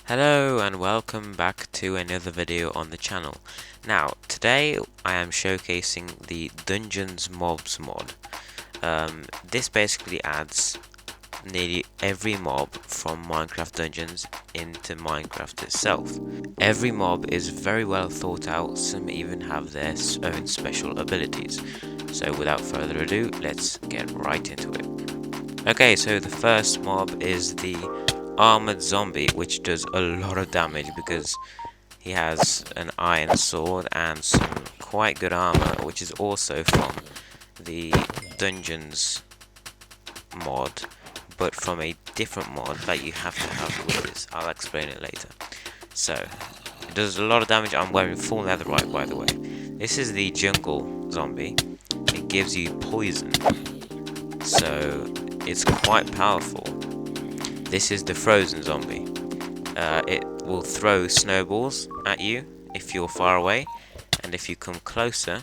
Hello and welcome back to another video on the channel. Now, today I am showcasing the Dungeons Mobs mod. This basically adds nearly every mob from Minecraft Dungeons into Minecraft itself. Every mob is very well thought out, some even have their own special abilities. So without further ado, let's get right into it. Okay, so the first mob is the armored zombie, which does a lot of damage because he has an iron sword and some quite good armor, which is also from the Dungeons mod, but from a different mod that you have to have with this. I'll explain it later. So, it does a lot of damage. I'm wearing full netherite, by the way. This is the jungle zombie. It gives you poison, so it's quite powerful. This is the frozen zombie. It will throw snowballs at you if you're far away, and if you come closer,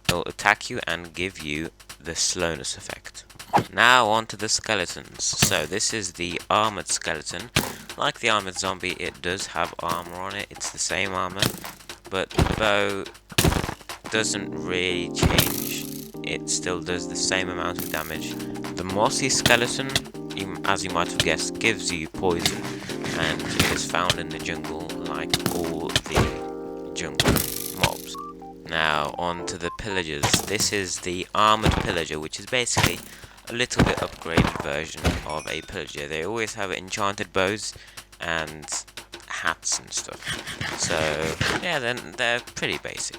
it will attack you and give you the slowness effect. Now on to the skeletons. So this is the armored skeleton. Like the armored zombie, it does have armor on it. It's the same armor, but the bow doesn't really change. It still does the same amount of damage. The mossy skeleton, as you might have guessed, gives you poison, and it is found in the jungle like all the jungle mobs. Now on to the pillagers. This is the armored pillager, which is basically a little bit upgraded version of a pillager. They always have enchanted bows and hats and stuff. So yeah, then they're pretty basic.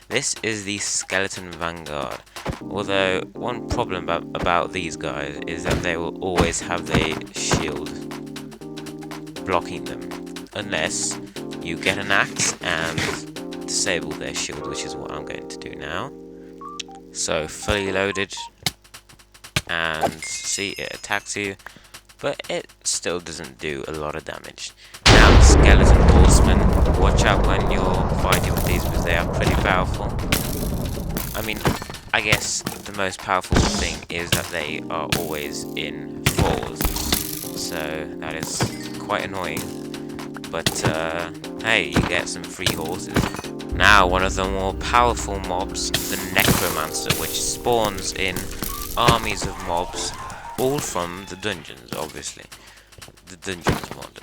This is the skeleton vanguard. Although one problem about these guys is that they will always have a shield blocking them, unless you get an axe and disable their shield, which is what I'm going to do now. So fully loaded, and see, it attacks you, but it still doesn't do a lot of damage. Now, skeleton horsemen, watch out when you're fighting with these because they are pretty powerful. I mean, I guess the most powerful thing is that they are always in fours, so that is quite annoying. But hey, you get some free horses. Now, one of the more powerful mobs, the Necromancer, which spawns in armies of mobs, all from the dungeons, obviously. The dungeons mod.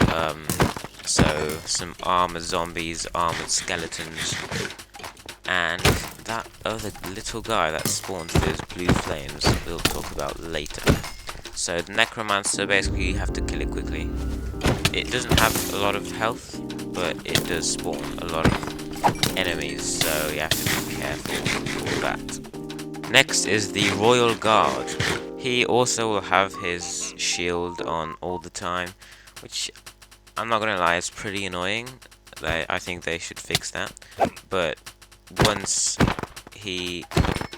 So some armored zombies, armored skeletons, and that other little guy that spawns those blue flames we'll talk about later. So the Necromancer, basically you have to kill it quickly. It doesn't have a lot of health, but it does spawn a lot of enemies, so you have to be careful with that. Next is the Royal Guard. He also will have his shield on all the time, which I'm not gonna lie, it's pretty annoying. I think they should fix that. But once he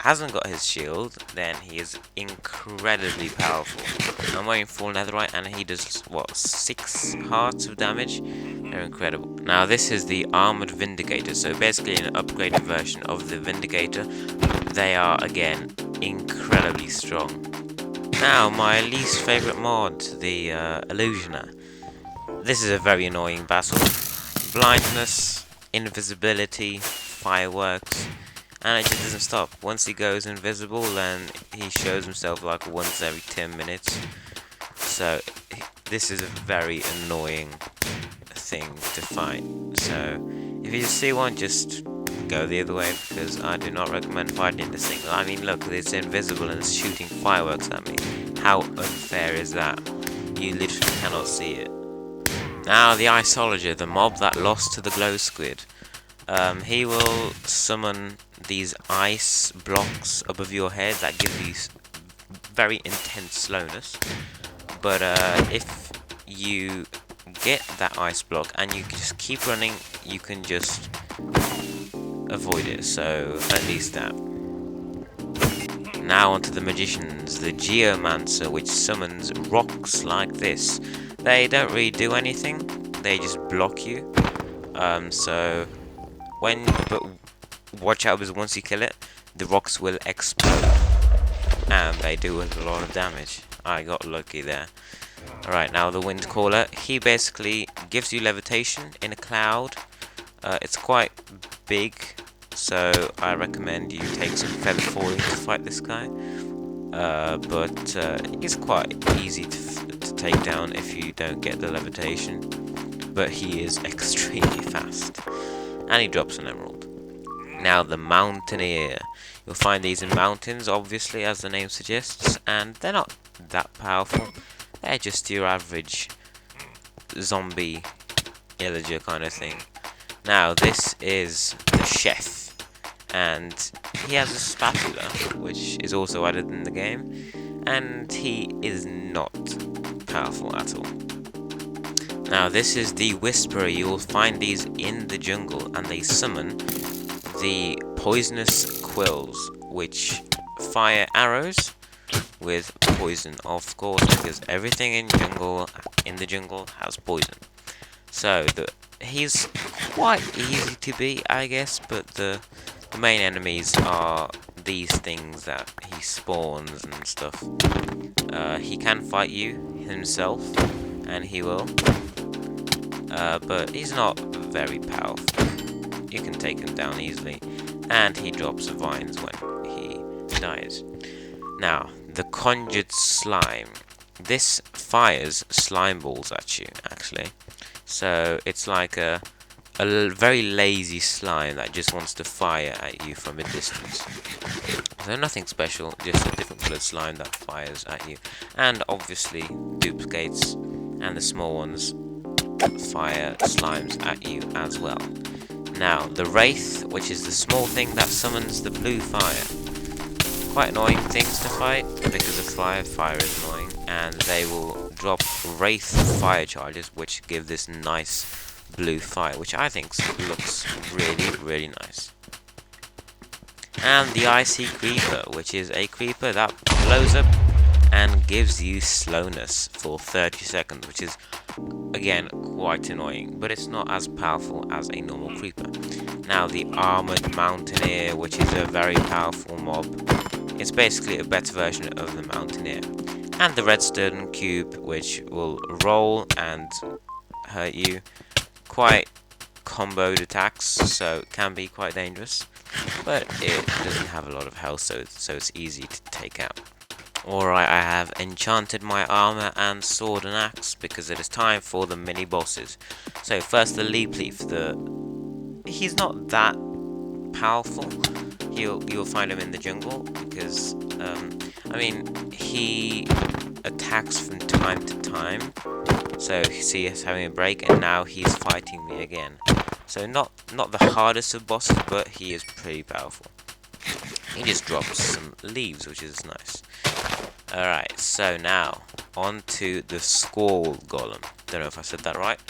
hasn't got his shield, then he is incredibly powerful. I'm wearing full netherite and he does, what, 6 hearts of damage? They're incredible. Now this is the Armored Vindicator, so basically an upgraded version of the Vindicator. They are, again, incredibly strong. Now, my least favourite mod, the Illusioner. This is a very annoying battle. Blindness, invisibility, fireworks, and it just doesn't stop. Once he goes invisible, then he shows himself like once every 10 minutes. So this is a very annoying thing to fight. So if you see one, just go the other way, because I do not recommend fighting this thing. I mean, look, it's invisible and it's shooting fireworks at me. How unfair is that? You literally cannot see it. Now, the Iceologer, the mob that lost to the glow squid. He will summon these ice blocks above your head that give you very intense slowness. But if you get that ice block and you just keep running, you can just avoid it, so at least that. Now onto the magicians, the Geomancer, which summons rocks like this. They don't really do anything, they just block you. But watch out, because once you kill it, the rocks will explode, and they do a lot of damage. I got lucky there. Alright, now the wind caller, he basically gives you levitation in a cloud. It's quite big, so I recommend you take some feather falling to fight this guy. But he's quite easy to take down if you don't get the levitation. But he is extremely fast, and he drops an emerald. Now the Mountaineer. You'll find these in mountains, obviously, as the name suggests, and they're not that powerful. They're just your average zombie illager kind of thing. Now this is the chef, and he has a spatula, which is also added in the game, and he is not powerful at all. Now this is the Whisperer. You will find these in the jungle, and they summon the poisonous quills, which fire arrows with poison, of course, because everything in the jungle has poison. So he's quite easy to beat, I guess, but the main enemies are these things that he spawns and stuff. He can fight you himself, and he will, but he's not very powerful. You can take him down easily, and he drops vines when he dies. Now, the Conjured Slime. This fires slime balls at you, actually. So it's like a very lazy slime that just wants to fire at you from a distance. So nothing special, just a different coloured slime that fires at you. And obviously duplicates, and the small ones fire slimes at you as well. Now, the Wraith, which is the small thing that summons the blue fire. Quite annoying things to fight, because of fire is annoying, and they will drop Wraith fire charges, which give this nice blue fire, which I think looks really, really nice. And the Icy Creeper, which is a creeper that blows up and gives you slowness for 30 seconds, which is, again, quite annoying, but it's not as powerful as a normal creeper. Now, the Armored Mountaineer, which is a very powerful mob. It's basically a better version of the Mountaineer. And the Redstone Cube, which will roll and hurt you. Quite comboed attacks, so it can be quite dangerous, but it doesn't have a lot of health, so it's easy to take out. Alright, I have enchanted my armor and sword and axe, because it is time for the mini bosses. So first the Leap Leaf. He's not that powerful. You'll find him in the jungle, because I mean, he attacks from time to time. So see, he's having a break, and now he's fighting me again. So not the hardest of bosses, but he is pretty powerful. He just drops some leaves, which is nice. Alright, so now on to the Squall Golem. Don't know if I said that right,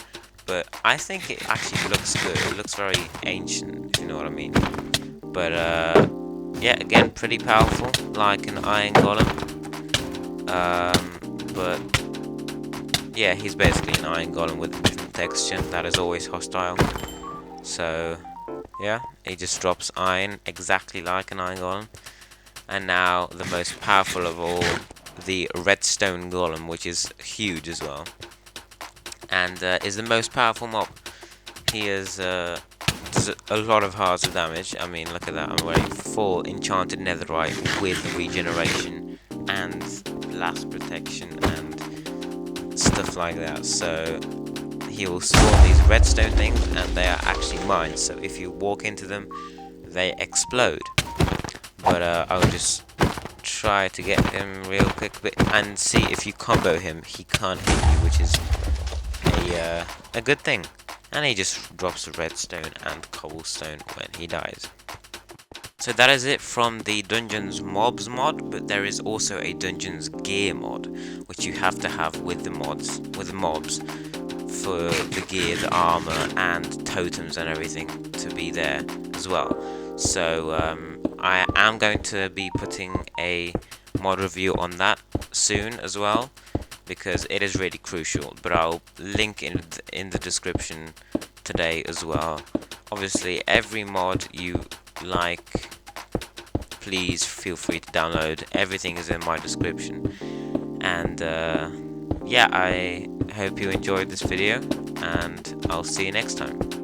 but I think it actually looks good. It looks very ancient, if you know what I mean. But yeah, again, pretty powerful, like an Iron Golem. But yeah, he's basically an Iron Golem with a different texture that is always hostile. So yeah, he just drops iron exactly like an Iron Golem. And now the most powerful of all, the Redstone Golem, which is huge as well, and is the most powerful mob. He does a lot of hearts of damage. I mean, look at that, I'm wearing full enchanted netherite with regeneration and blast protection and stuff like that. So he will spawn these redstone things, and they are actually mines, so if you walk into them, they explode. But I'll just try to get him real quick, and see if you combo him, he can't hit you, which is a good thing. And he just drops redstone and cobblestone when he dies. So that is it from the Dungeons Mobs mod, but there is also a Dungeons Gear mod, which you have to have with the mobs, for the gear, the armor, and totems and everything to be there as well. So I am going to be putting a mod review on that soon as well, because it is really crucial, but I'll link in the description today as well. Obviously, every mod you like, please feel free to download. Everything is in my description, and Yeah, I hope you enjoyed this video, and I'll see you next time.